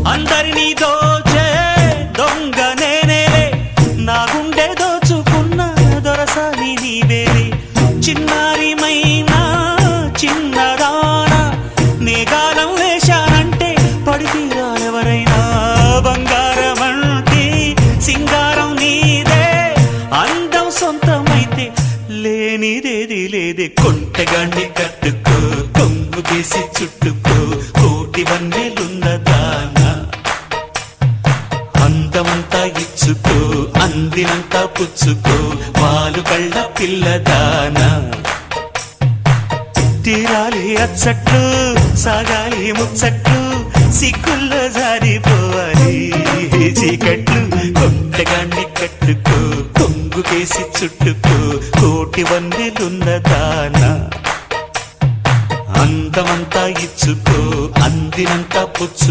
అందరినీ దోచే దొంగ నేనేలే, నా గుండె దోచుకున్న దొరసాని నీవేలే. చిన్నారిమైనా చిన్నదానా నేగాలం వేశానంటే పడితీరాలెవరైనా. బంగారమంటే సింగారం నీదే, అందం సొంతమైతే లేనిదేది లేదే. కొంటగాన్ని కట్టుకో, కొంగు కేసి చుట్టుకో, కోటి వన్నెలున్నదానా. అందమంతా ఇచ్చుకో, అందినంతా పుచ్చుకో, వాలు కళ్ళ పిల్లదానా. తీరాలి అచ్చట్లు, సాగాలి ముచ్చట్లు, సిగ్గుల్లో జారిపోవాలి చీకట్లు. కొంటగాన్ని కట్టుకో, కొంగు కేసి చుట్టుకో, కోటి వన్నెలున్నదానా. అందమంతా ఇచ్చుకో, అందినంతా పుచ్చుకో.